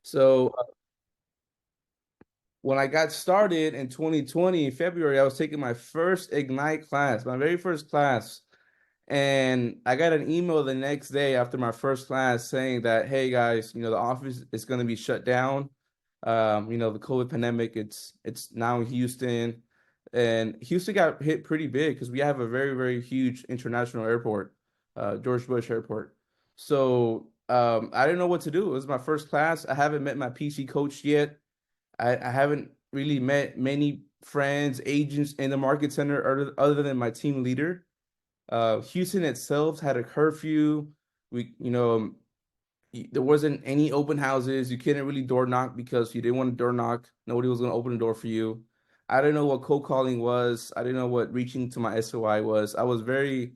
So when I got started in 2020, in February, I was taking my first Ignite class, my very first class. And I got an email the next day after my first class saying that, hey guys, the office is going to be shut down. The COVID pandemic, it's now in Houston. And Houston got hit pretty big because we have a very, very huge international airport, George Bush Airport. So I didn't know what to do. It was my first class. I haven't met my PC coach yet. I haven't really met many friends, agents in the market center other than my team leader. Houston itself had a curfew. There wasn't any open houses. You couldn't really door knock because you didn't want to door knock. Nobody was going to open the door for you. I didn't know what cold calling was. I didn't know what reaching to my SOI was. I was very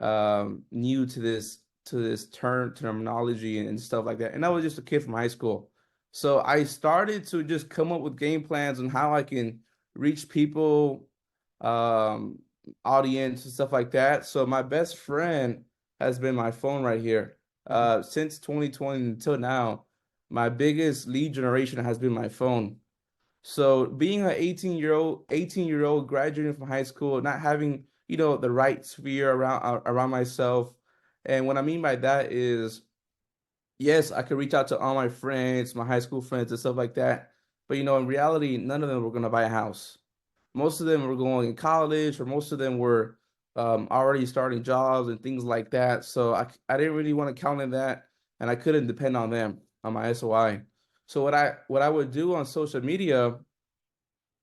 new to this terminology and stuff like that. And I was just a kid from high school. So I started to just come up with game plans on how I can reach people, um, audience and stuff like that. So my best friend has been my phone right here. Since 2020 until now, my biggest lead generation has been my phone. So being an 18-year old graduating from high school, not having, the right sphere around myself. And what I mean by that is, yes, I could reach out to all my friends, my high school friends and stuff like that. But in reality, none of them were gonna buy a house. Most of them were going to college, or most of them were already starting jobs and things like that. So I didn't really want to count on that, and I couldn't depend on them on my SOI. So what I would do on social media,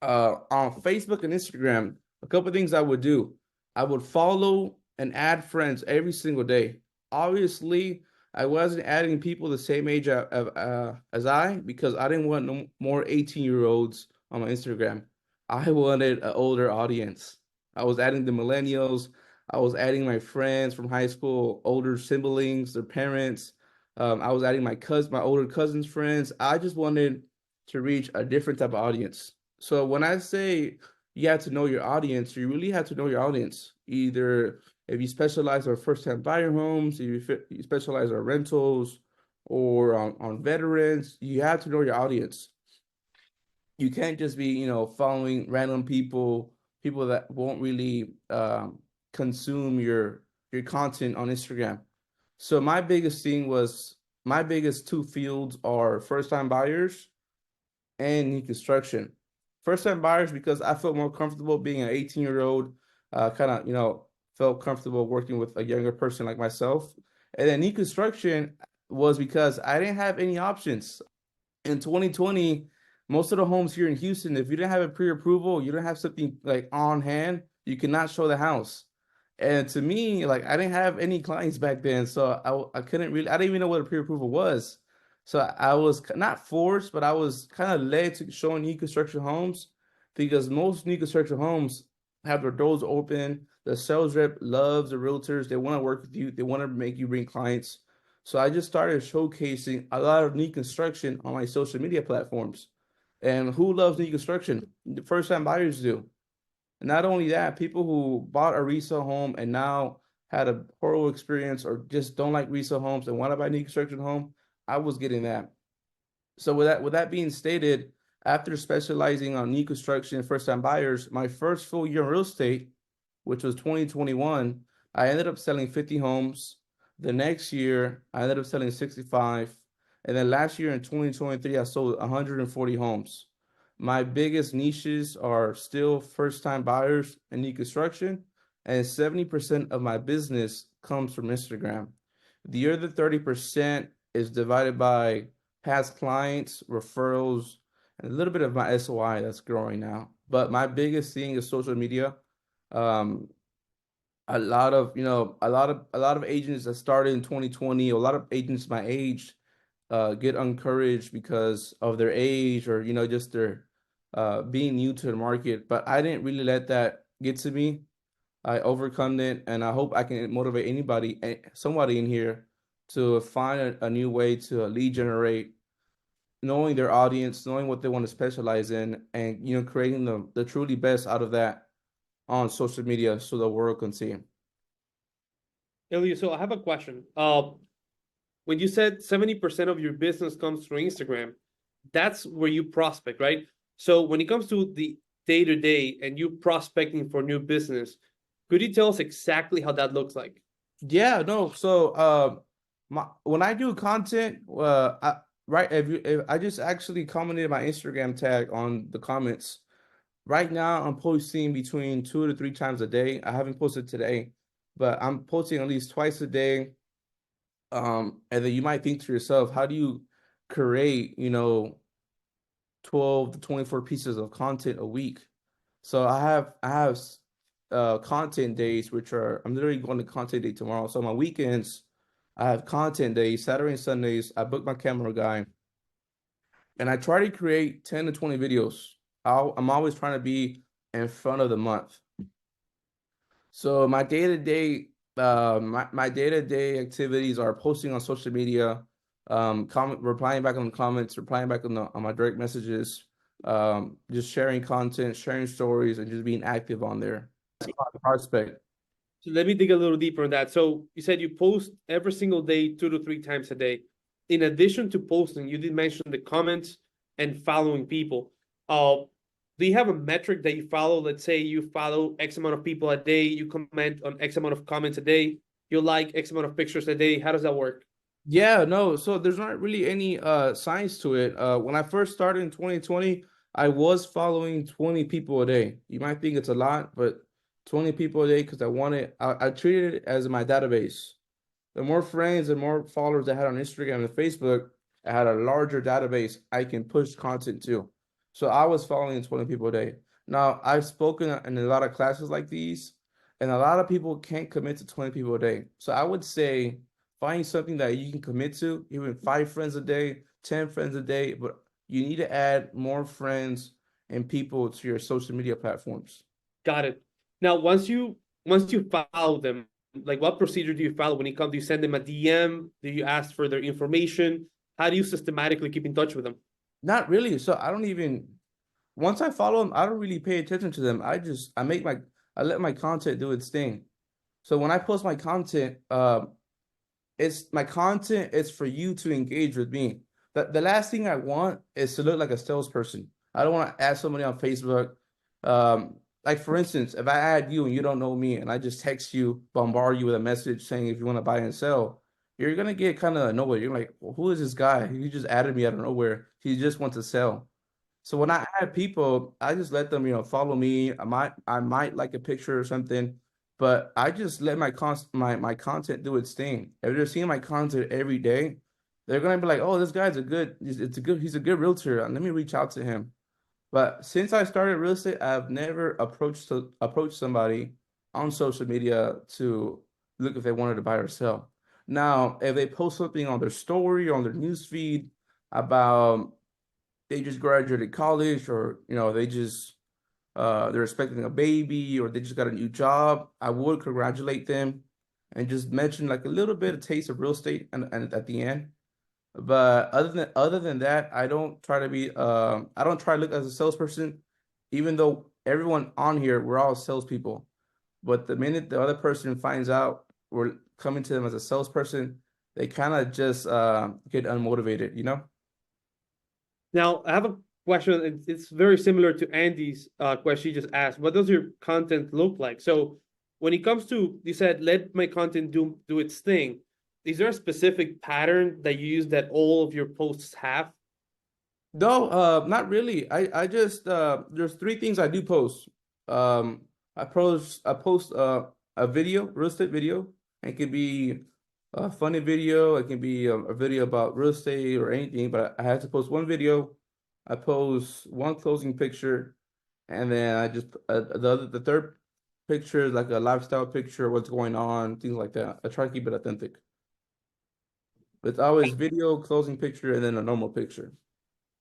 on Facebook and Instagram, a couple of things I would do. I would follow and add friends every single day. Obviously, I wasn't adding people the same age as I, because I didn't want no more 18-year-olds on my Instagram. I wanted an older audience. I was adding the millennials. I was adding my friends from high school, older siblings, their parents. I was adding my older cousins' friends. I just wanted to reach a different type of audience. So when I say you have to know your audience, you really have to know your audience. Either if you specialize on first-time buyer homes, if you specialize on rentals, or on veterans, you have to know your audience. You can't just be, following random people that won't really consume your content on Instagram. So my biggest two fields are first-time buyers and new construction. First time buyers because I felt more comfortable being an 18-year-old, kind of, felt comfortable working with a younger person like myself. And then new construction was because I didn't have any options. In 2020, most of the homes here in Houston, if you didn't have a pre-approval, you don't have something like on hand, you cannot show the house. And to me, like, I didn't have any clients back then, so I couldn't really, I didn't even know what a pre-approval was. So I was not forced, but I was kind of led to showing new construction homes, because most new construction homes have their doors open. The sales rep loves the realtors. They want to work with you. They want to make you bring clients. So I just started showcasing a lot of new construction on my social media platforms. And who loves new construction? The first time buyers do. And not only that, people who bought a resale home and now had a horrible experience, or just don't like resale homes and want to buy a new construction home, I was getting that. So with that being stated, after specializing on new construction and first time buyers, my first full year in real estate, which was 2021, I ended up selling 50 homes. The next year, I ended up selling 65. And then last year in 2023, I sold 140 homes. My biggest niches are still first time buyers and new construction, and 70% of my business comes from Instagram. The other 30% is divided by past clients, referrals, and a little bit of my SOI that's growing now. But my biggest thing is social media. Um, a lot of agents that started in 2020, a lot of agents my age get encouraged because of their age, or just their being new to the market. But I didn't really let that get to me. I overcome it, and I hope I can motivate somebody in here, to find a new way to lead generate, knowing their audience, knowing what they want to specialize in, and creating the truly best out of that on social media so the world can see. Elio, so I have a question. When you said 70% of your business comes through Instagram, that's where you prospect, right? So when it comes to the day to day and you prospecting for new business, could you tell us exactly how that looks like? Yeah, no. So, my when I do content, right, if I just actually commented my Instagram tag on the comments. Right now, I'm posting between 2 to 3 times a day. I haven't posted today, but I'm posting at least twice a day. And then you might think to yourself, how do you create, 12 to 24 pieces of content a week? So I have content days, which are I'm literally going to content day tomorrow. So my weekends, I have content days, Saturday and Sundays. I book my camera guy, and I try to create 10 to 20 videos. I'm always trying to be in front of the month. So my day-to-day activities are posting on social media, replying back on the comments, replying back on my direct messages, just sharing content, sharing stories, and just being active on there. That's my prospect. So let me dig a little deeper on that. So you said you post every single day, 2 to 3 times a day. In addition to posting, you did mention the comments and following people. Do you have a metric that you follow? Let's say you follow X amount of people a day, you comment on X amount of comments a day, you like X amount of pictures a day. How does that work? Yeah, no, so there's not really any science to it. When I first started in 2020, I was following 20 people a day. You might think it's a lot, but 20 people a day because I treated it as my database. The more friends and more followers I had on Instagram and Facebook, I had a larger database I can push content to. So I was following 20 people a day. Now, I've spoken in a lot of classes like these, and a lot of people can't commit to 20 people a day. So I would say find something that you can commit to, even 5 friends a day, 10 friends a day, but you need to add more friends and people to your social media platforms. Got it. Now, once you follow them, like what procedure do you follow when it comes? Do you send them a DM? Do you ask for their information? How do you systematically keep in touch with them? Not really. So I don't even once I follow them, I don't really pay attention to them. I let my content do its thing. So when I post my content, it's my content is for you to engage with me. The last thing I want is to look like a salesperson. I don't want to add somebody on Facebook. Like for instance, if I add you and you don't know me and I just text you, bombard you with a message saying if you want to buy and sell, you're gonna get kind of annoyed. You're like, well, who is this guy? He just added me out of nowhere. He just wants to sell. So when I add people, I just let them, follow me. I might like a picture or something, but I just let my content do its thing. If they're seeing my content every day, they're gonna be like, "Oh, this guy's he's a good realtor. Let me reach out to him." But since I started real estate, I've never approached somebody on social media to look if they wanted to buy or sell. Now, if they post something on their story or on their news feed about they just graduated college or they're expecting a baby or they just got a new job, I would congratulate them and just mention like a little bit of taste of real estate and at the end. But other than that, I don't try to look as a salesperson, even though everyone on here, we're all salespeople. But the minute the other person finds out we're coming to them as a salesperson, they kind of just get unmotivated, you know? Now, I have a question. It's very similar to Andy's question he just asked. What does your content look like? So, when it comes to, you said, let my content do its thing. Is there a specific pattern that you use that all of your posts have? No, not really. I just there's 3 things I do post. I post a video, real estate video. It could be a funny video, it can be a video about real estate or anything, but I have to post one video. I post one closing picture, and then I just the third picture is like a lifestyle picture, what's going on, things like that. I try to keep it authentic. It's always video, closing picture, and then a normal picture.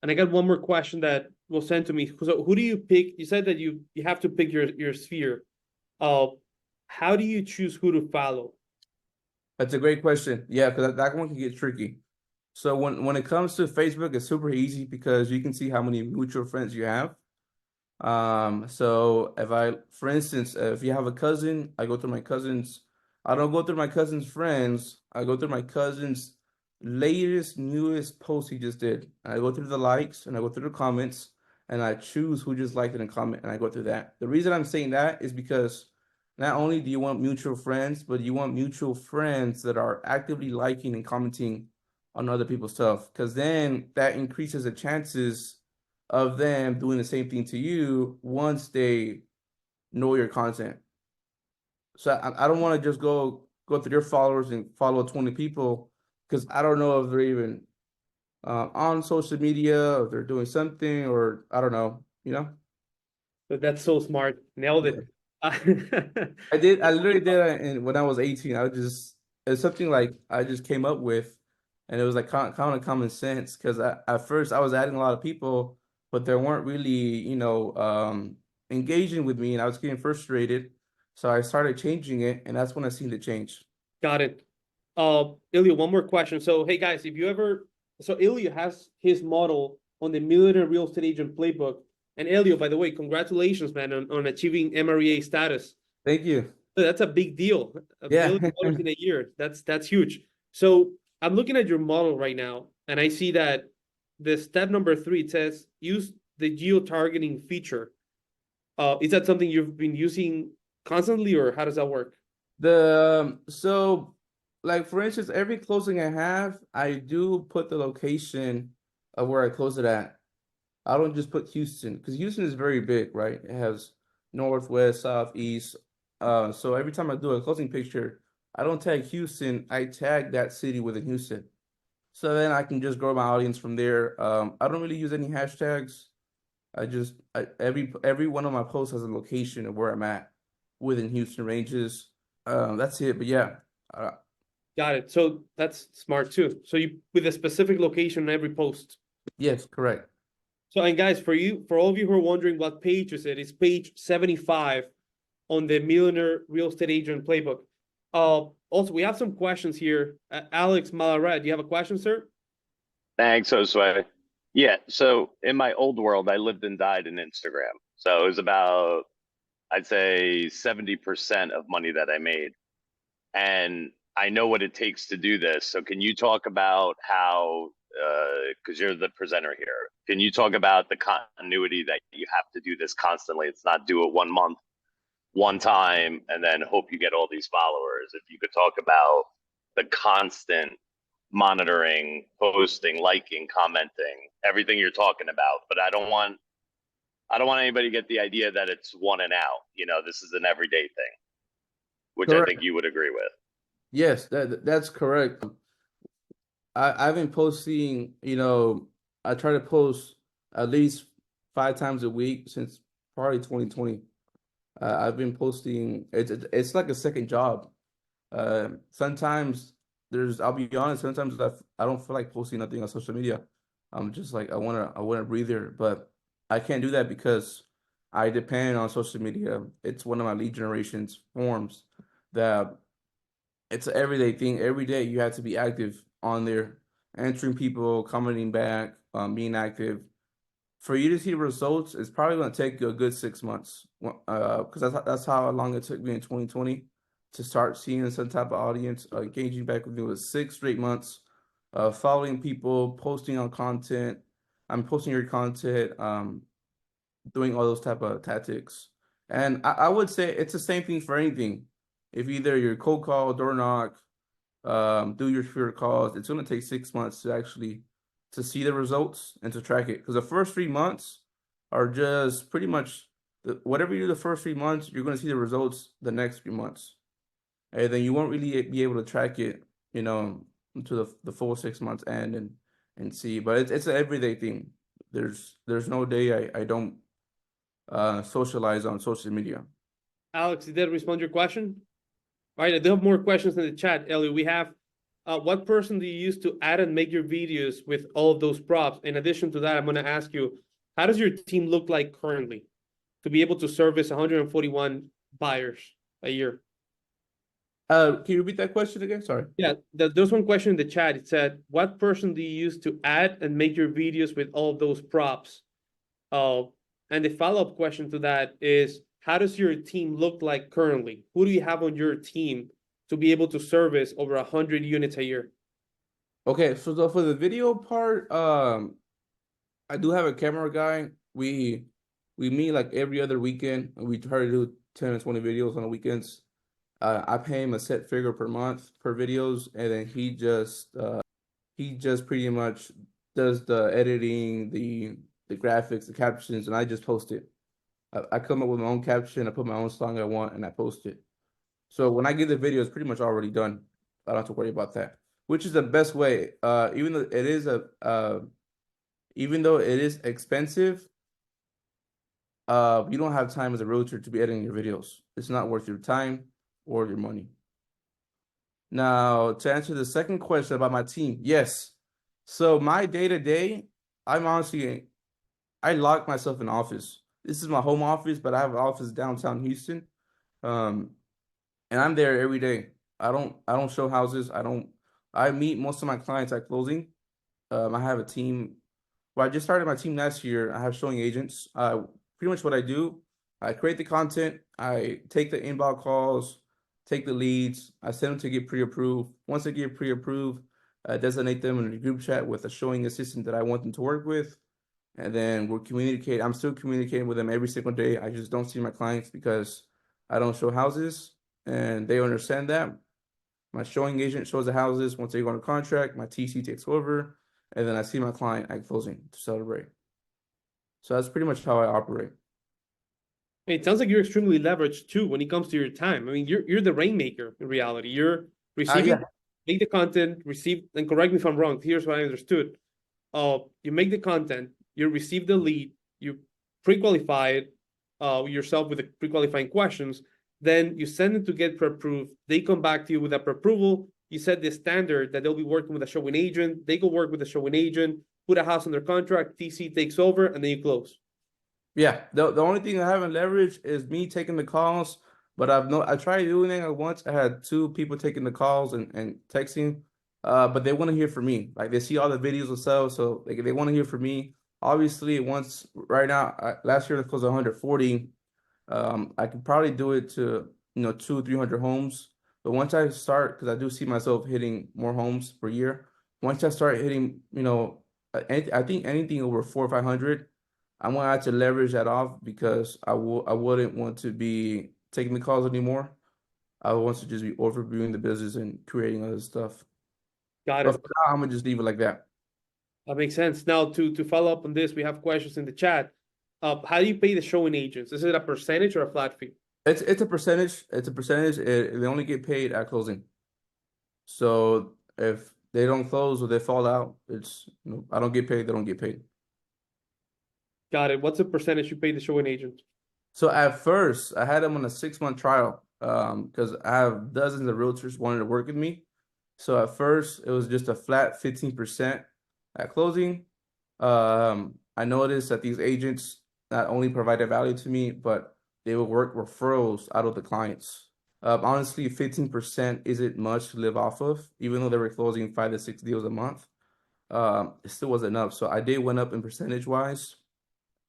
And I got one more question that was sent to me. So, who do you pick? You said that you have to pick your sphere. Uh, how do you choose who to follow? That's a great question. Yeah, because that one can get tricky. So when it comes to Facebook, it's super easy because you can see how many mutual friends you have. So for instance, if you have a cousin, I go through my cousins. I don't go through my cousin's friends. I go through my cousin's latest, newest post he just did. And I go through the likes and I go through the comments and I choose who just liked it and comment and I go through that. The reason I'm saying that is because not only do you want mutual friends, but you want mutual friends that are actively liking and commenting on other people's stuff. Because then that increases the chances of them doing the same thing to you once they know your content. So I don't want to just go through your followers and follow 20 people because I don't know if they're even on social media or they're doing something or I don't know, you know? But that's so smart. Nailed Yeah. it. I literally did it when I was 18. It's something like I just came up with, and it was like kind of common sense because at first I was adding a lot of people, but they weren't really, engaging with me, and I was getting frustrated. So I started changing it, and that's when I seen the change. Got it. Ilya, one more question. So, hey guys, if you ever, so Ilya has his model on the Millionaire Real Estate Agent Playbook. And Elio, by the way, congratulations, man, on achieving MREA status. Thank you. That's a big deal. $1 Yeah. million in a year. That's huge. So I'm looking at your model right now, and I see that the step number 3, it says use the geo-targeting feature. Is that something you've been using constantly, or how does that work? So like for instance, every closing I have, I do put the location of where I close it at. I don't just put Houston because Houston is very big, right? It has north, west, south, east. So every time I do a closing picture, I don't tag Houston, I tag that city within Houston. So then I can just grow my audience from there. I don't really use any hashtags. Every one of my posts has a location of where I'm at within Houston ranges. That's it. But yeah, uh, Got it. So that's smart too. So you with a specific location in every post. yes, correct. So, and guys, for all of you who are wondering what page is it, it's page 75 on the Millionaire Real Estate Agent Playbook. Also, we have some questions here. Alex Malaret, do you have a question, sir? Thanks, Josue. Yeah, so in my old world, I lived and died in Instagram. So it was about, I'd say 70% of money that I made. And I know what it takes to do this. So can you talk about how, because you're the presenter here, can you talk about the continuity that you have to do this constantly? It's not do it 1 month, one time, and then hope you get all these followers. If you could talk about the constant monitoring, posting, liking, commenting, everything you're talking about. But I don't want anybody to get the idea that it's one and out. You know, this is an everyday thing, which Correct. I think you would agree with. Yes, that's correct. I've been posting, I try to post at least 5 times a week since probably 2020. I've been posting. It's like a second job. Sometimes I'll be honest. Sometimes I don't feel like posting nothing on social media. I'm just like I want a breather, but I can't do that because I depend on social media. It's one of my lead generations forms that it's an everyday thing. Every day you have to be active on there, answering people, commenting back, being active. For you to see results, it's probably going to take you a good 6 months. Because that's how long it took me in 2020 to start seeing some type of audience engaging back with me. It was 6 straight months, following people, posting on content. I'm posting your content, doing all those type of tactics. And I would say it's the same thing for anything. If either you're cold call, door knock, do your fear calls, it's going to take 6 months to actually to see the results and to track it. Because the first 3 months are just pretty much whatever you do the first 3 months, you're going to see the results the next 3 months. And then you won't really be able to track it, into the full 6 months and see. But it's an everyday thing. There's no day I don't socialize on social media. Alex, did that respond to your question? All right, I do have more questions in the chat, Ellie. We have, what person do you use to add and make your videos with all of those props? In addition to that, I'm going to ask you, how does your team look like currently to be able to service 141 buyers a year? Can you repeat that question again? Sorry. Yeah, there's one question in the chat. It said, what person do you use to add and make your videos with all of those props? And the follow-up question to that is, how does your team look like currently? Who do you have on your team to be able to service over 100 units a year? Okay, so for the video part, I do have a camera guy. We meet like every other weekend, and we try to do 10 or 20 videos on the weekends. I pay him a set figure per month per videos, and then he just pretty much does the editing, the graphics, the captions, and I just post it. I come up with my own caption, I put my own song I want, and I post it. So when I get the video, it's pretty much already done. I don't have to worry about that, which is the best way. Even though it is expensive, you don't have time as a realtor to be editing your videos. It's not worth your time or your money. Now, to answer the second question about my team, yes. So my day to day, I lock myself in the office. This is my home office, but I have an office downtown Houston. Um, and I'm there every day. I don't show houses. I meet most of my clients at closing. I have a team. Well, I just started my team last year. I have showing agents. Pretty much what I do, I create the content, I take the inbound calls, take the leads, I send them to get pre-approved. Once they get pre-approved, I designate them in a group chat with a showing assistant that I want them to work with. And then we're communicating. I'm still communicating with them every single day. I just don't see my clients because I don't show houses, and they understand that. My showing agent shows the houses. Once they go on a contract, my TC takes over, and then I see my client at closing to celebrate. So that's pretty much how I operate. It sounds like you're extremely leveraged too when it comes to your time. I mean, you're the rainmaker in reality. You're receiving, Yeah. make the content, receive, and correct me if I'm wrong. Here's what I understood. You make the content, you receive the lead, you pre-qualify it yourself with the pre-qualifying questions, then you send it to get pre-approved. They come back to you with a pre-approval. You set the standard that they'll be working with a showing agent. They go work with a showing agent, put a house under contract, TC takes over, and then you close. Yeah, the only thing I haven't leveraged is me taking the calls, but I tried doing it once. I had two people taking the calls and texting, but they want to hear from me. Like they see all the videos themselves, so they want to hear from me. Obviously, once right now, last year I closed 140. I could probably do it to 200-300 homes, but once I start, because I do see myself hitting more homes per year. Once I start hitting, I think anything over 400 or 500. I'm gonna have to leverage that off because I wouldn't want to be taking the calls anymore. I want to just be overviewing the business and creating other stuff. Got But it. for now, I'm gonna just leave it like that. That makes sense. Now, to follow up on this, we have questions in the chat. How do you pay the showing agents? Is it a percentage or a flat fee? It's a percentage. It's a percentage. They only get paid at closing. So if they don't close or they fall out, I don't get paid. They don't get paid. Got it. What's the percentage you pay the showing agent? So at first, I had them on a 6-month trial because I have dozens of realtors wanting to work with me. So at first, it was just a flat 15% at closing. I noticed that these agents not only provided value to me, but they would work referrals out of the clients. Honestly, 15% isn't much to live off of, even though they were closing 5 to 6 deals a month. It still wasn't enough. So I did went up in percentage wise.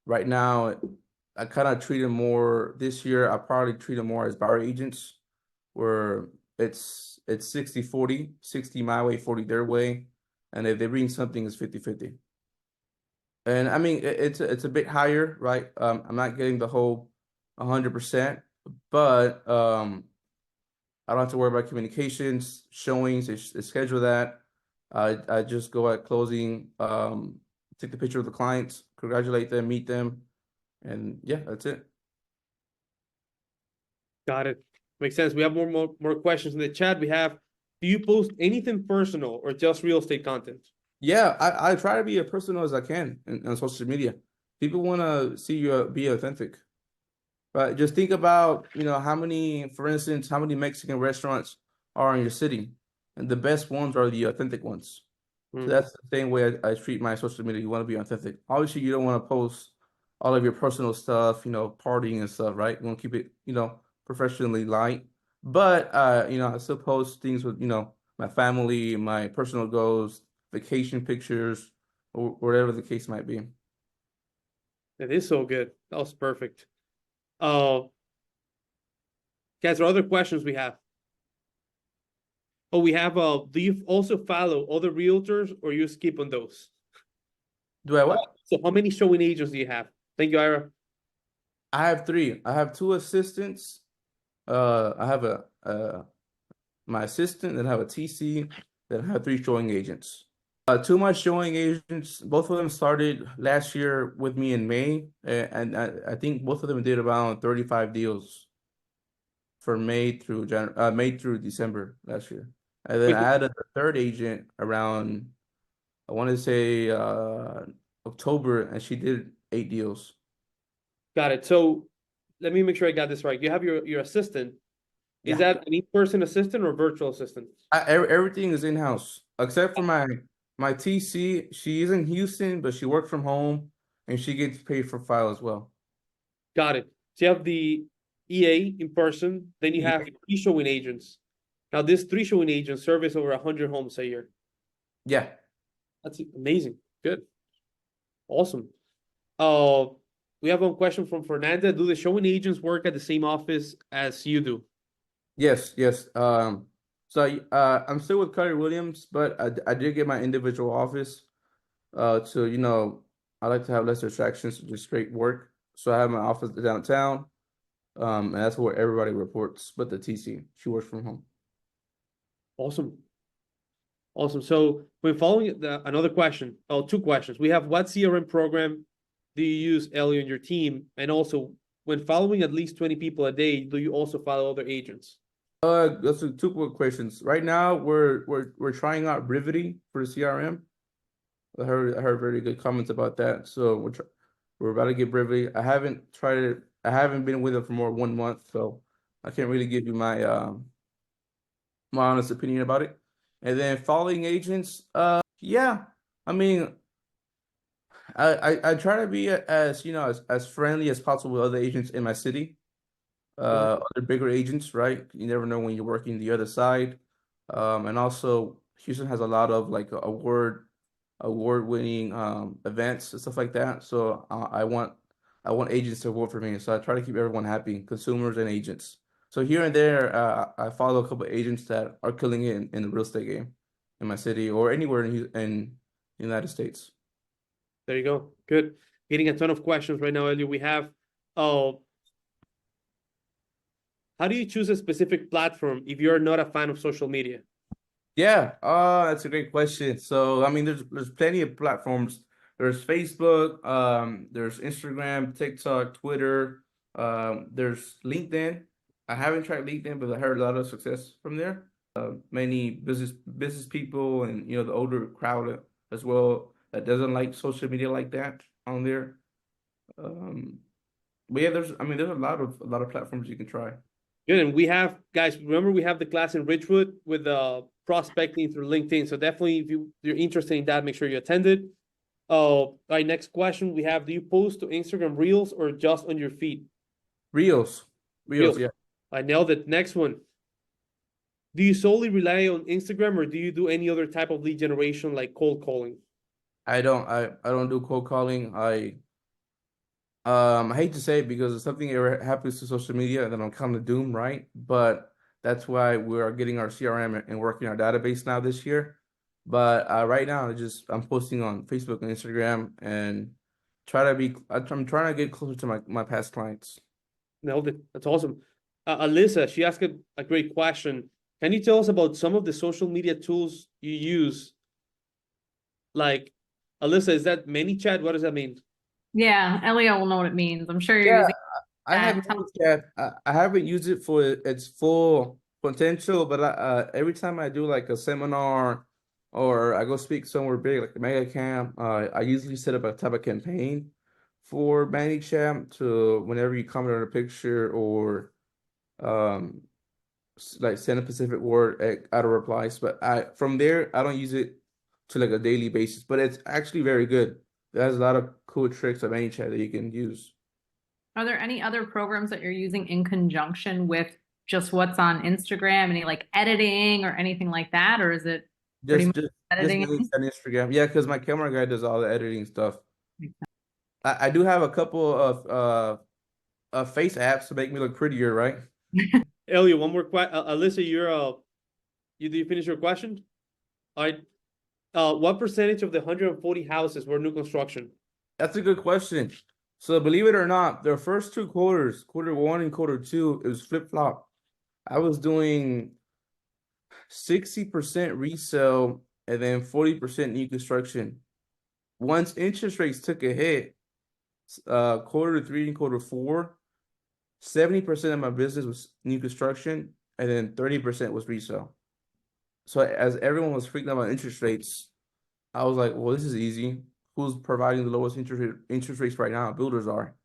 Right now, I kind of treat them more this year. I probably treat them more as buyer agents, where it's 60-40, 60 my way, 40 their way. And if they bring something, it's 50-50. And I mean, it's a bit higher, right? I'm not getting the whole 100%, but I don't have to worry about communications, showings, they schedule that. I just go at closing, take the picture of the clients, congratulate them, meet them, and yeah, that's it. Got it. Makes sense. We have more questions in the chat. We have, do you post anything personal or just real estate content? Yeah, I try to be as personal as I can on social media. People want to see you be authentic. But just think about, for instance, how many Mexican restaurants are in your city, and the best ones are the authentic ones. So that's the same way I treat my social media. You want to be authentic. Obviously, you don't want to post all of your personal stuff, partying and stuff, right? You want to keep it, professionally light. But I still post things with, my family, my personal goals, vacation pictures, or whatever the case might be. It is so good. That was perfect. Guys, what other questions we have? Oh, we have do you also follow other realtors or you skip on those? Do I what? So how many showing agents do you have? Thank you, Ira. I have three. I have two assistants. I have my assistant, then I have a TC, then I have three showing agents. Two of my showing agents, both of them started last year with me in May, and I think both of them did about 35 deals for May through December last year. And then Wait, I added a third agent around, I want to say October, and she did 8 deals. got it. So let me make sure I got this right. You have your assistant. Is Yeah. that an in-person assistant or virtual assistant? Everything is in-house except for my TC. She is in Houston, but she works from home and she gets paid for file as well. Got it. So you have the EA in person, then you have three showing agents. Now, this three showing agents service over 100 homes a year. Yeah. That's amazing. Good. Awesome. We have one question from Fernanda. Do the showing agents work at the same office as you do? Yes, yes. So I'm still with Carter Williams, but I did get my individual office. To I like to have less distractions, just straight work. So I have my office downtown. And that's where everybody reports, but the TC, she works from home. Awesome. Awesome. So when following another question, two questions. We have what CRM program do you use, Ellie, on your team? And also, when following at least 20 people a day, do you also follow other agents? That's two quick questions. Right now, we're trying out Brivity for the CRM. I heard very good comments about that. So we're about to get Brivity. I haven't tried it. I haven't been with it for more than 1 month, so I can't really give you my my honest opinion about it. And then following agents, yeah, I mean, I try to be as as friendly as possible with other agents in my city. Other bigger agents, right? You never know when you're working the other side. And also Houston has a lot of like award-winning events and stuff like that. So I want agents to work for me. So I try to keep everyone happy, consumers and agents. So here and there, I follow a couple of agents that are killing it in the real estate game in my city or anywhere in the United States. There you go. Good. Getting a ton of questions right now, Elliot. We have, how do you choose a specific platform if you're not a fan of social media? Yeah, that's a great question. So, I mean, there's plenty of platforms. There's Facebook, there's Instagram, TikTok, Twitter, there's LinkedIn. I haven't tried LinkedIn, but I heard a lot of success from there. Many business people and the older crowd as well that doesn't like social media like that on there. But yeah, there's a lot of platforms you can try. Good. And we have, guys, remember we have the class in Ridgewood with prospecting through LinkedIn. So definitely, if you're interested in that, make sure you attend it. All right, next question we have: do you post to Instagram Reels or just on your feed? Reels, yeah. I nailed it. Next one: do you solely rely on Instagram or do you do any other type of lead generation like cold calling? I don't do cold calling. I hate to say it because if something ever happens to social media, then I'm kind of doomed, right? But that's why we are getting our CRM and working our database now this year. But right now, I'm posting on Facebook and Instagram and I'm trying to get closer to my past clients. Nailed it. That's awesome. Alyssa, she asked a great question. Can you tell us about some of the social media tools you use? Like, Alyssa, is that ManyChat? What does that mean? Yeah, Elio will know what it means. I'm sure you're Yeah, using I have that. I haven't used it for its full potential, but every time I do like a seminar or I go speak somewhere big like the Mega Camp, I usually set up a type of campaign for ManyChat to whenever you comment on a picture or um like send a specific word out of replies. But from there I don't use it to like a daily basis, but it's actually very good. It has a lot of cool tricks of ManyChat that you can use. Are there any other programs that you're using in conjunction with just what's on Instagram? Any like editing or anything like that? Or is it pretty much editing? Just on Instagram. Yeah, because my camera guy does all the editing stuff. I do have a couple of face apps to make me look prettier, right? Elliot, one more question. Alyssa, you're Do you finish your question? All right. What percentage of the 140 houses were new construction? That's a good question. So believe it or not, the first two quarters, quarter one and quarter two, it was flip-flop. I was doing 60% resale and then 40% new construction. Once interest rates took a hit, quarter three and quarter four, 70% of my business was new construction and then 30% was resale. So as everyone was freaking out about interest rates, I was like, well, this is easy. Who's providing the lowest interest rates right now? Builders are.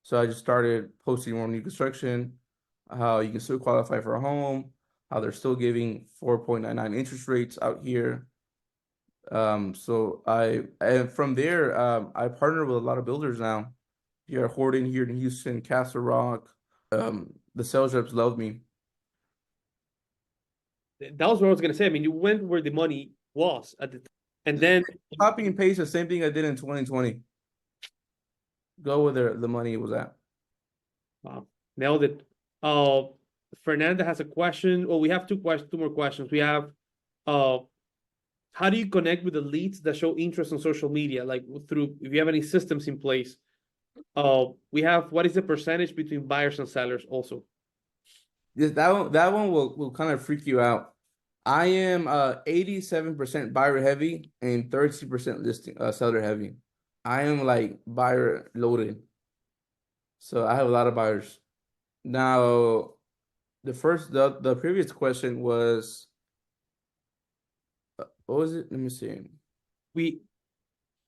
So I just started posting more new construction, how you can still qualify for a home, how they're still giving 4.99 interest rates out here. And from there, I partner with a lot of builders now. Here at Horton, here in Houston, Castle Rock. The sales reps love me. That was what I was gonna say. I mean, you went where the money was at the time, and then Copy and paste the same thing I did in 2020. Go where the money was at. wow, nailed it. Fernanda has a question. Well, we have two more questions. We have, how do you connect with the leads that show interest on social media? Like through, if you have any systems in place. We have, what is the percentage between buyers and sellers also? That one will kind of freak you out. I am 87% buyer heavy and 30% listing seller heavy. I am like buyer loaded. So I have a lot of buyers. Now the previous question was what was it? Let me see.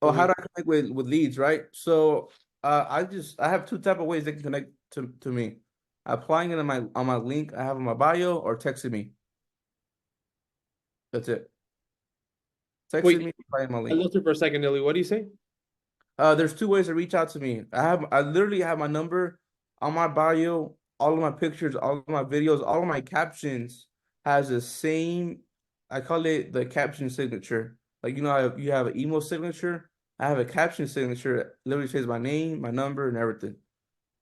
How do I connect with leads, right? So I have two type of ways they can connect to me. Applying it on my link I have in my bio or texting me. That's it. Texting me, applying my I link. lost it for a second, Illy. What do you say? There's two ways to reach out to me. I literally have my number on my bio, all of my pictures, all of my videos, all of my captions has the same, I call it the caption signature. Like, you know, you have an email signature. I have a caption signature that literally says my name, my number, and everything.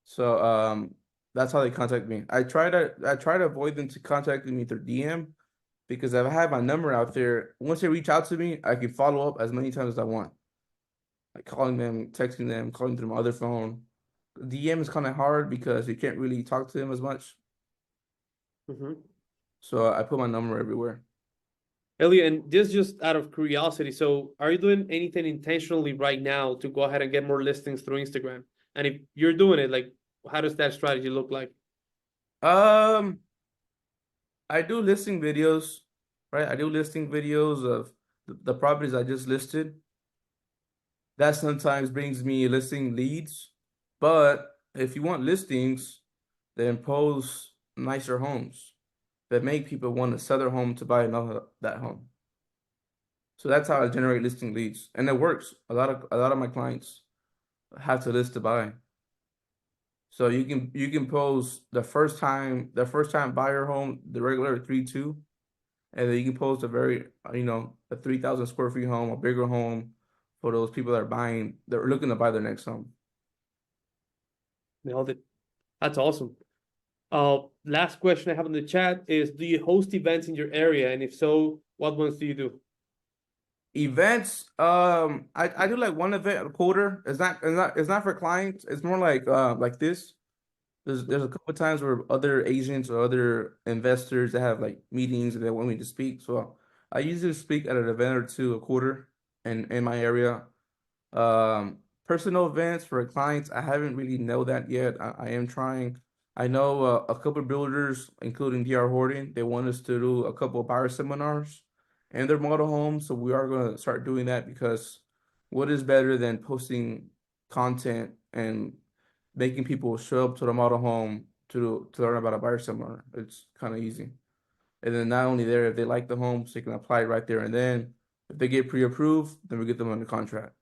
So that's how they contact me. I try to avoid them to contacting me through DM because if I have my number out there, once they reach out to me, I can follow up as many times as I want. Like calling them, texting them, calling through my other phone. DM is kind of hard because you can't really talk to them as much. So I put my number everywhere. Elliot, and this just out of curiosity, so are you doing anything intentionally right now to go ahead and get more listings through Instagram? And if you're doing it, like, how does that strategy look like? I do listing videos, right? I do listing videos of the properties I just listed. That sometimes brings me listing leads. But if you want listings, then post nicer homes that make people want to sell their home to buy that home. So that's how I generate listing leads, and it works. A lot of my clients have to list to buy. So you can post the first time buyer home, the regular 3.2, and then you can post a very a 3,000 square feet home, a bigger home for those people that are looking to buy their next home. Nailed it. That's awesome. Last question I have in the chat is, do you host events in your area? And if so, what ones do you do? Events, I do like one event a quarter. It's not for clients. It's more like this. There's a couple of times where other agents or other investors that have like meetings and they want me to speak. So I usually speak at an event or two a quarter in my area. Personal events for clients, I haven't really know that yet. I am trying. I know a couple of builders, including DR Horton, they want us to do a couple of buyer seminars in their model homes. So we are going to start doing that because what is better than posting content and making people show up to the model home to learn about a buyer seminar? It's kind of easy. And then not only there, if they like the homes, they can apply right there and then. If they get pre-approved, then we get them under contract.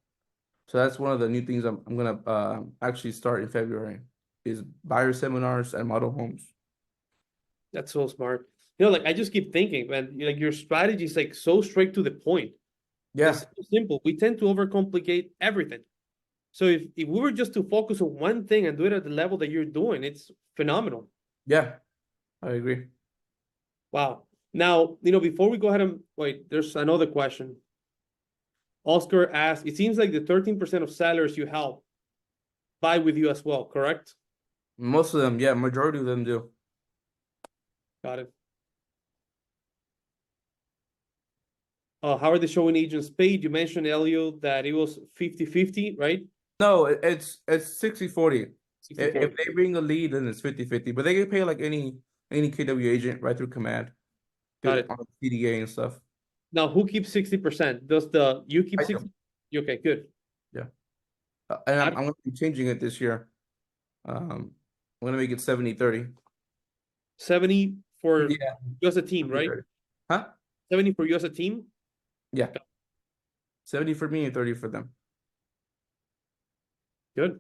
So that's one of the new things I'm gonna actually start in February is buyer seminars and model homes. That's so smart. Like I just keep thinking, man, like your strategy is like so straight to the point. Yeah. It's so simple. We tend to overcomplicate everything. So if we were just to focus on one thing and do it at the level that you're doing, it's phenomenal. Yeah, I agree. Wow. Now, before we go ahead and wait, there's another question. Oscar asked, it seems like the 13% of sellers you help buy with you as well, correct? Most of them, yeah, majority of them do. Got it. How are the showing agents paid? You mentioned, Elio, that it was 50-50, right? No, it's 60-40. 60-40. If they bring a lead, then it's 50-50. But they get paid like any KW agent right through command. Got it. On CDA and stuff. Now, who keeps 60%? You keep I do. 60? Okay, good. And I'm going to be changing it this year. I'm going to make it 70-30. 70 for Yeah. you as a team, right? 30. Huh? 70 for you as a team? Yeah. 70 for me and 30 for them. Good.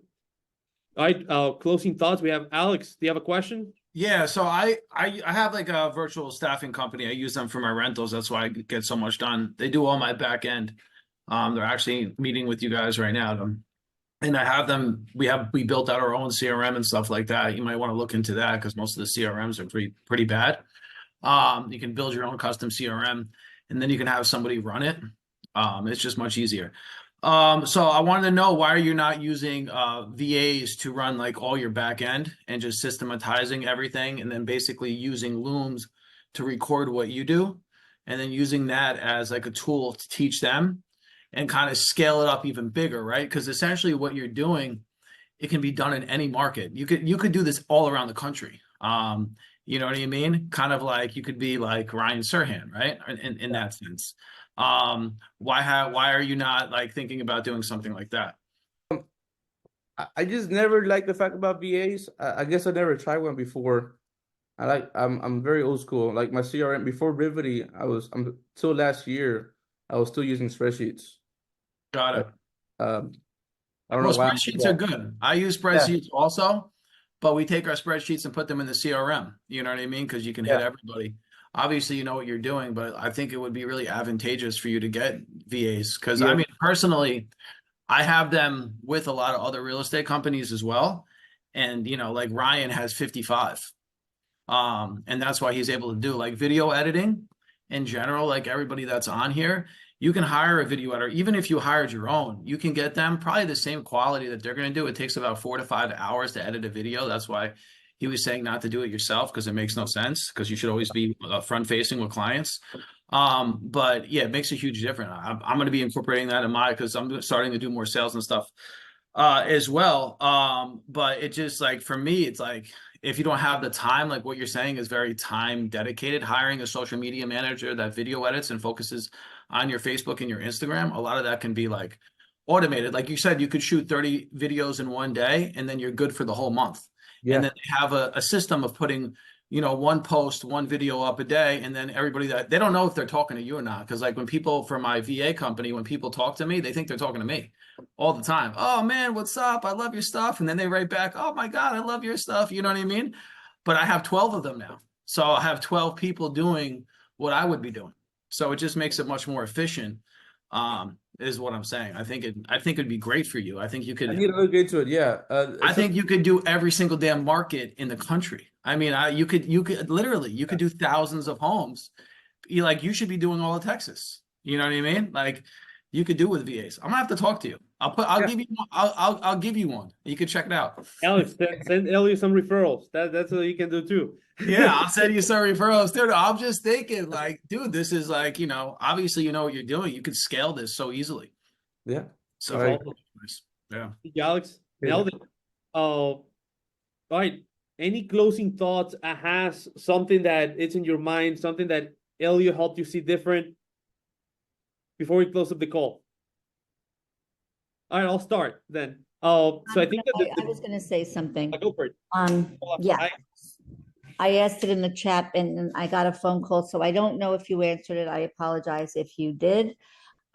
All right, closing thoughts. We have Alex. Do you have a question? Yeah, so I have like a virtual staffing company. I use them for my rentals. That's why I get so much done. They do all my back end. They're actually meeting with you guys right now. And I have them. We built out our own CRM and stuff like that. You might want to look into that because most of the CRMs are pretty bad. You can build your own custom CRM, and then you can have somebody run it. It's just much easier. So I wanted to know, why are you not using VAs to run like all your back end and just systematizing everything, and then basically using Looms to record what you do, and then using that as like a tool to teach them and kind of scale it up even bigger, right? Because essentially what you're doing, it can be done in any market. You could do this all around the country. You know what I mean? Kind of like you could be like Ryan Serhant, right? In that sense. Why are you not like thinking about doing something like that? I just never liked the fact about VAs. I guess I never tried one before. I'm very old school. Like my CRM before Rivety, till last year I was still using spreadsheets. Got it. I don't know why. Spreadsheets are good. I use spreadsheets also, but we take our spreadsheets and put them in the CRM. You know what I mean? Because you can hit everybody. Obviously, you know what you're doing, but I think it would be really advantageous for you to get VAs. Because I mean, personally, I have them with a lot of other real estate companies as well. And, like Ryan has 55. And that's why he's able to do like video editing in general, like everybody that's on here. You can hire a video editor. Even if you hired your own, you can get them probably the same quality that they're going to do. It takes about 4 to 5 hours to edit a video. That's why he was saying not to do it yourself, because it makes no sense, because you should always be front facing with clients. But yeah, it makes a huge difference. I'm going to be incorporating that in because I'm starting to do more sales and stuff as well. But it just like, for me, it's like, if you don't have the time, like what you're saying is very time dedicated, hiring a social media manager that video edits and focuses on your Facebook and your Instagram, a lot of that can be like automated. Like you said, you could shoot 30 videos in one day and then you're good for the whole month. Yeah. And then they have a system of putting, one post, one video up a day. And then everybody that they don't know if they're talking to you or not. Cause like when people from my VA company, when people talk to me, they think they're talking to me all the time. Oh man, what's up? I love your stuff. And then they write back, oh my God, I love your stuff. You know what I mean? But I have 12 of them now. So I have 12 people doing what I would be doing. So it just makes it much more efficient, is what I'm saying. I think it'd be great for you. I think you could. I need to look into it. Yeah. I think you could do every single damn market in the country. I mean, you could literally, you could do thousands of homes. You should be doing all of Texas. You know what I mean? Like you could do with VAs. I'm gonna have to talk to you. I'll give you one. You can check it out. Alex, send Ellie some referrals. That's what you can do too. Yeah, I'll send you some referrals, dude. I'm just thinking, like, dude, this is like, obviously you know what you're doing. You could scale this so easily. Yeah. So Right. yeah. Thank you, Alex. Nailed it. All right. Any closing thoughts? Has something that it's in your mind, something that Elio helped you see different before we close up the call? All right, I'll start then. So I think that I was going to say something. go for it. Yeah, I asked it in the chat and I got a phone call, so I don't know if you answered it. I apologize if you did.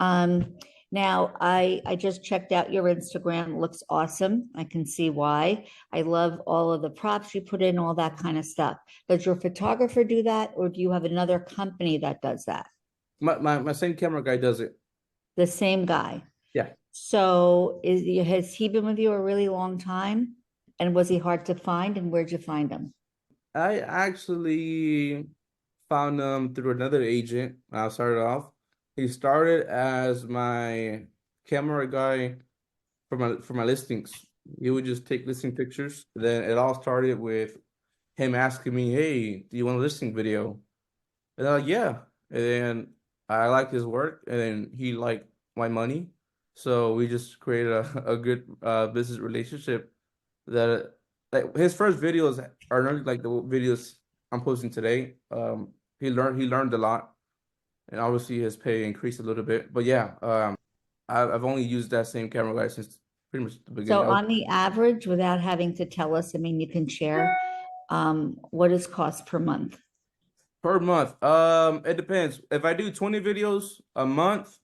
Now I just checked out your Instagram. It looks awesome. I can see why. I love all of the props you put in, all that kind of stuff. Does your photographer do that, or do you have another company that does that? My same camera guy does it. The same guy. Yeah. So has he been with you a really long time? And was he hard to find? And where'd you find him? I actually found him through another agent. I started off. He started as my camera guy for my listings. He would just take listing pictures. Then it all started with him asking me, "Hey, do you want a listing video?" And I'm like, "Yeah." And then I liked his work, and then he liked my money. So we just created a good business relationship. That like his first videos are not like the videos I'm posting today. He learned a lot, and obviously his pay increased a little bit. But yeah, I've only used that same camera guy since pretty much the beginning. So on the average, without having to tell us, I mean, you can share, what is cost per month? Per month, it depends. If I do 20 videos a month,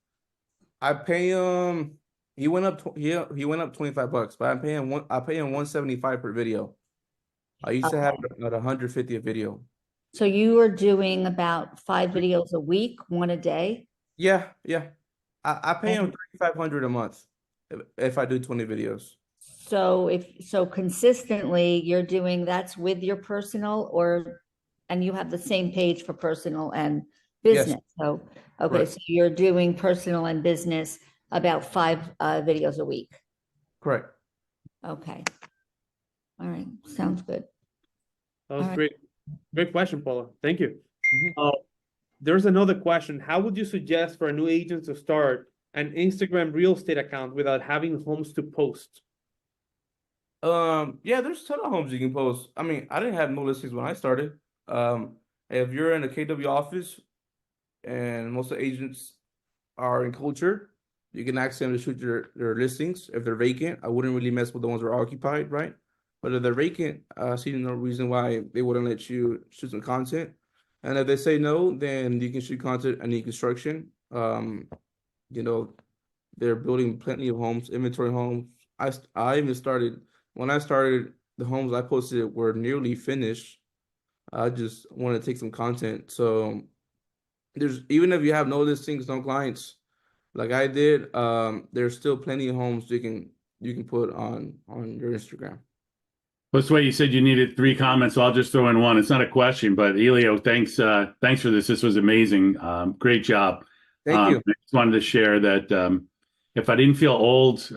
I pay him. He went up. He went up $25, but I pay him 175 per video. I used to have it at 150 a video. So you are doing about 5 videos a week, 1 a day? Yeah. I pay him 3,500 a month if I do 20 videos. So consistently you're doing, that's with your personal, and you have the same page for personal and Yes. business. So, okay, Correct. so you're doing personal and business about 5 videos a week. Correct. Okay. All right, sounds good. That was All right. great. Great question, Paula. Thank you. Mhm. There's another question. How would you suggest for a new agent to start an Instagram real estate account without having homes to post? Yeah, there's a ton of homes you can post. I mean, I didn't have no listings when I started. If you're in a KW office and most of the agents are in culture, you can ask them to shoot their listings. If they're vacant, I wouldn't really mess with the ones that are occupied, right? But if they're vacant, I see no reason why they wouldn't let you shoot some content. And if they say no, then you can shoot content and new construction. You know, they're building plenty of homes, inventory homes. I even started when I started, the homes I posted were nearly finished. I just want to take some content. So there's even if you have no listings, no clients, like I did, there's still plenty of homes you can put on your Instagram. That's why you said you needed 3 comments, so I'll just throw in one. It's not a question, but Elio, thanks for this. This was amazing. Great job. Thank you. I just wanted to share that if I didn't feel old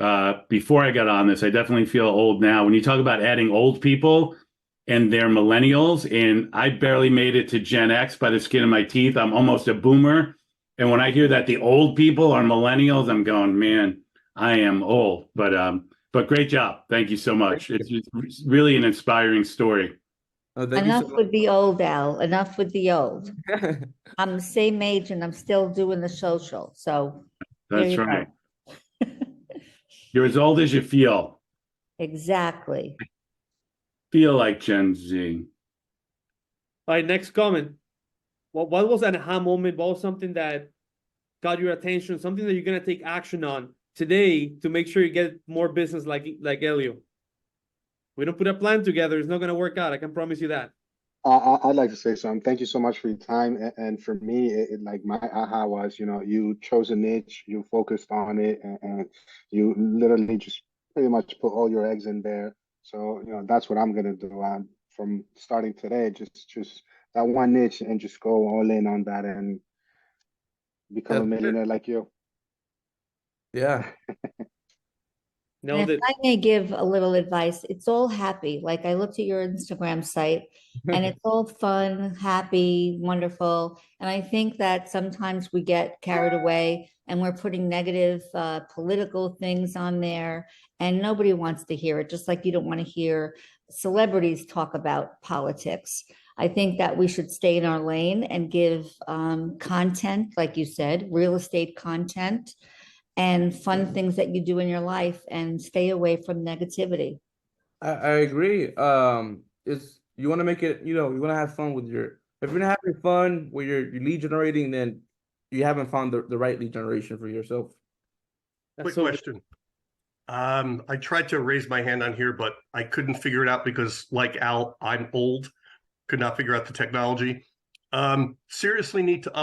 before I got on this, I definitely feel old now. When you talk about adding old people and they're millennials, and I barely made it to Gen X by the skin of my teeth. I'm almost a boomer. And when I hear that the old people are millennials, I'm going, man, I am old. But great job. Thank you so much. It's really an inspiring story. Thank you Enough so much. with the old, Al, enough with the old. I'm the same age and I'm still doing the social, so. there That's you go. right. You're as old as you feel. Exactly. Feel like Gen Z. All right, next comment. What was an aha moment? What was something that got your attention? Something that you're gonna take action on today to make sure you get more business like Elio? We don't put a plan together, it's not gonna work out. I can promise you that. I'd like to say something. Thank you so much for your time. And for me, like my aha was, you chose a niche, you focused on it, and you literally just pretty much put all your eggs in there. So, that's what I'm gonna do. From starting today, just that one niche and just go all in on that and become a That's it. millionaire like you. Yeah. Know And that if I may give a little advice, it's all happy. Like I looked at your Instagram site and it's all fun, happy, wonderful. And I think that sometimes we get carried away and we're putting negative political things on there and nobody wants to hear it, just like you don't want to hear celebrities talk about politics. I think that we should stay in our lane and give content, like you said, real estate content and fun things that you do in your life and stay away from negativity. I agree. It's you want to make it, you want to have fun with if you're not having fun with your lead generating, then you haven't found the right lead generation for yourself. that's Quick so question. I tried to raise my hand on here, but I couldn't figure it out because, like Al, I'm old, could not figure out the technology. Seriously need to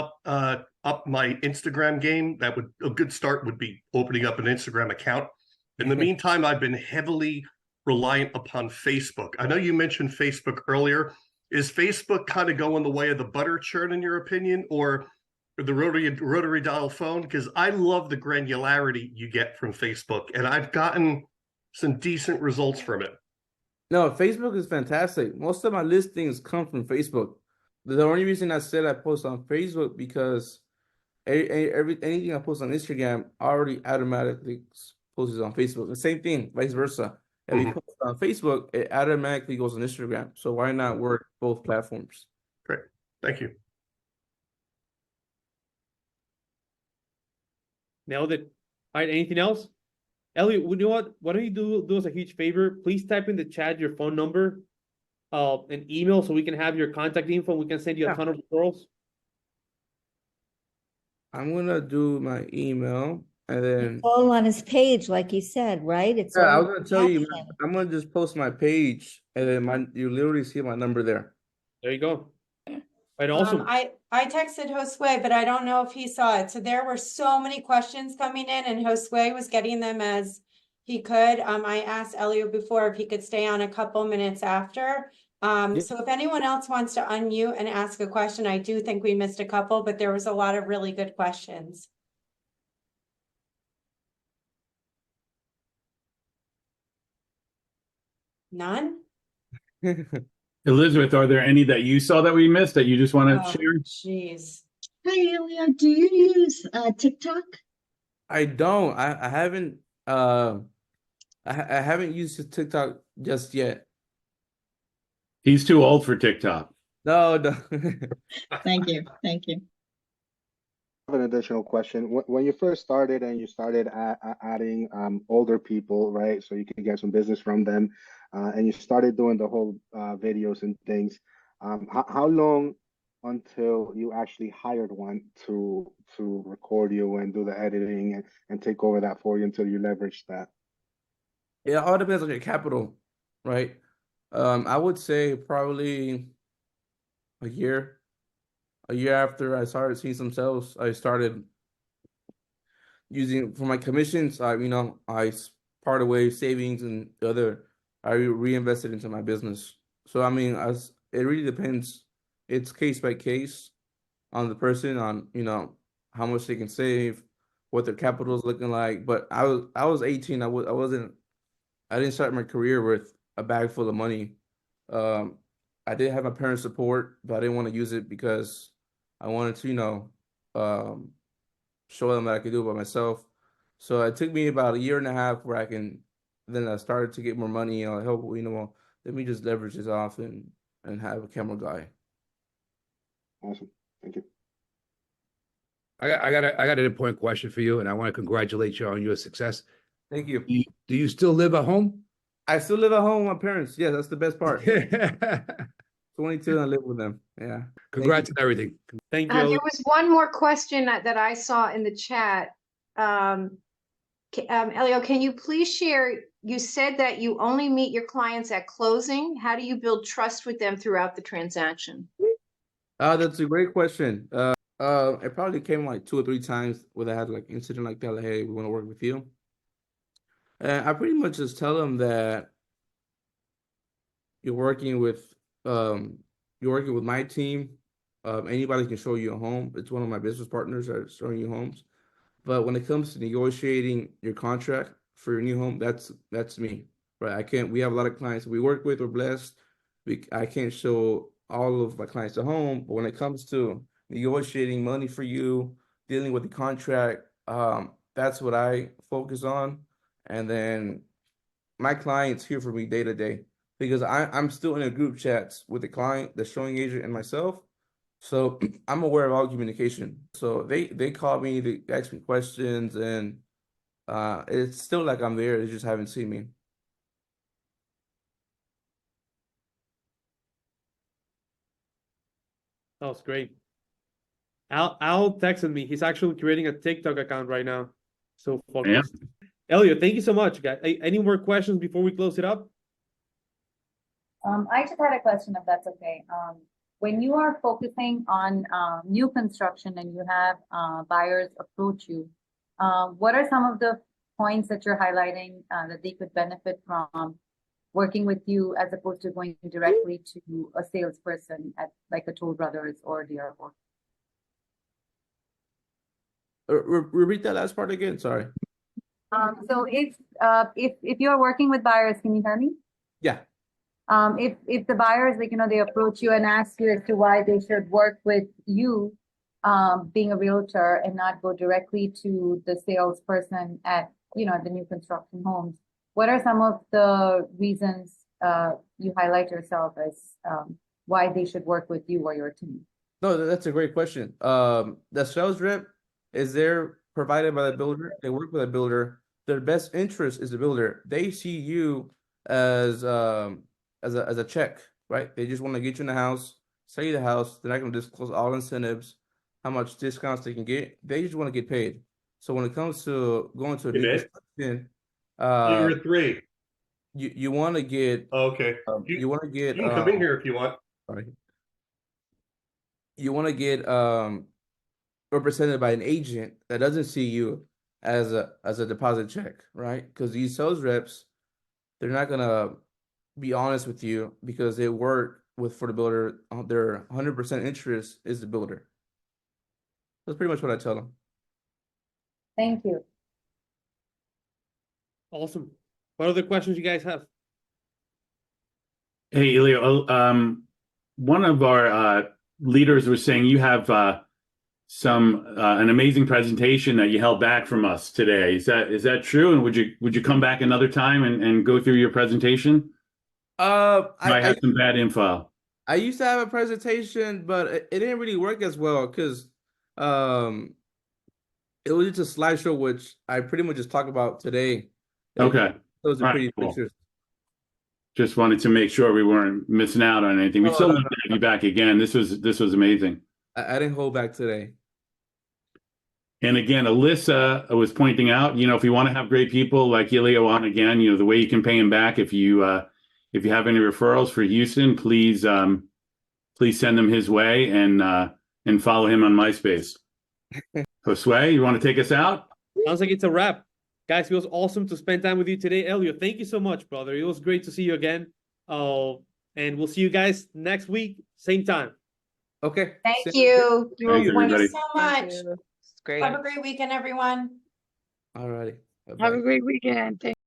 up my Instagram game. A good start would be opening up an Instagram account. In the meantime, I've been heavily reliant upon Facebook. I know you mentioned Facebook earlier, Is Facebook kind of going the way of the butter churn in your opinion, or the rotary dial phone? Because I love the granularity you get from Facebook, and I've gotten some decent results from it. No, Facebook is fantastic. Most of my listings come from Facebook. The only reason I said I post on Facebook because anything I post on Instagram already automatically posts on Facebook. The same thing, vice versa. If you post on Facebook, it automatically goes on Instagram. So why not work both platforms? Great. Thank you. Nailed it. All right, anything else? Elliot, you know what? Why don't you do us a huge favor? Please type in the chat your phone number, and email so we can have your contact info. We can send you a ton of referrals. I'm gonna do my email and then All on his page, like you said, right? It's yeah, I all was gonna tell you, caption. I'm gonna just post my page and then you literally see my number there. There you go. Right, awesome. I texted Josue, but I don't know if he saw it. So there were so many questions coming in, and Josue was getting them as he could. I asked Elio before if he could stay on a couple minutes after. So if anyone else wants to unmute and ask a question, I do think we missed a couple, but there was a lot of really good questions. None? Elizabeth, are there any that you saw that we missed that you just want to Oh, share? jeez. Hi, Elio. Do you use TikTok? I don't. I haven't. I haven't used TikTok just yet. He's too old for TikTok. No. Thank you. Thank you. I have an additional question. When you first started and you started adding older people, right? So you can get some business from them, and you started doing the whole videos and things. How long until you actually hired one to record you and do the editing and take over that for you until you leverage that? It all depends on your capital, right? I would say probably a year. A year after I started seeing some sales, I started using for my commissions. I part away savings and I reinvested into my business. So I mean, it really depends. It's case by case on the person, on how much they can save, what their capital is looking like. But I was 18. I didn't start my career with a bag full of money. I did have my parents' support, but I didn't want to use it because I wanted to, show them that I could do it by myself. So it took me about a year and a half where then I started to get more money. I hope, let me just leverage this off and have a camera guy. Awesome. Thank you. I got an important question for you, and I want to congratulate you on your success. Thank you. Do you still live at home? I still live at home with my parents. Yeah, that's the best part. 22 and I live with them. Yeah. Congrats on everything. Thank you. There was one more question that I saw in the chat. Elio, can you please share? You said that you only meet your clients at closing. How do you build trust with them throughout the transaction? That's a great question. It probably came like 2 or 3 times where I had like incident like that, like, hey, we want to work with you. And I pretty much just tell them that you're working with my team. Anybody can show you a home. It's one of my business partners that are showing you homes. But when it comes to negotiating your contract for your new home, that's me, right? We have a lot of clients we work with. We're blessed. I can't show all of my clients a home, but when it comes to negotiating money for you, dealing with the contract, that's what I focus on. And then my clients hear from me day to day because I'm still in a group chats with the client, the showing agent, and myself. So I'm aware of all communication. So they call me, they ask me questions, and it's still like I'm there. They just haven't seen me. That was great. Al texted me. He's actually creating a TikTok account right now. So focused. Yeah. Elliot, thank you so much, guys. Any more questions before we close it up? I just had a question, if that's okay. When you are focusing on new construction and you have buyers approach you, what are some of the points that you're highlighting that they could benefit from working with you as opposed to going directly to a salesperson at like a Toll Brothers or DR4? Repeat that last part again. Sorry. So if you're working with buyers, can you hear me? Yeah. If the buyers, like, they approach you and ask you as to why they should work with you, being a realtor and not go directly to the salesperson at, the new construction homes, what are some of the reasons you highlight yourself as why they should work with you or your team? No, that's a great question. The sales rep is there provided by the builder. They work with a builder. Their best interest is the builder. They see you as a check, right? They just want to get you in the house, sell you the house. They're not going to disclose all incentives, how much discounts they can get. They just want to get paid. So when it comes to going to a new construction, You're 3. you want to get Okay. you want to get You can come in here if you want. sorry. You want to get represented by an agent that doesn't see you as a deposit check, right? Because these sales reps, they're not gonna be honest with you because they work for the builder. Their 100% interest is the builder. That's pretty much what I tell them. Thank you. Awesome. What other questions you guys have? Hey, Elio, one of our leaders was saying you have an amazing presentation that you held back from us today. Is that true? And would you come back another time and go through your presentation? I have some bad info. I used to have a presentation, but it didn't really work as well because it was just a slideshow, which I pretty much just talked about today. Okay. Those are pretty cool. pictures. Just wanted to make sure we weren't missing out on anything. We'd still love to have you back again. This was amazing. I didn't hold back today. And again, Alyssa was pointing out, if you want to have great people like Elio on again, the way you can pay him back. If you have any referrals for Houston, please send them his way and follow him on MySpace. Josue, you want to take us out? Sounds like it's a wrap. Guys, it was awesome to spend time with you today. Elio, thank you so much, brother. It was great to see you again. And we'll see you guys next week, same time. Okay. Thank you. Thanks, everybody. so much. It's great. Have a great weekend, everyone. All righty. Have a great weekend. Thank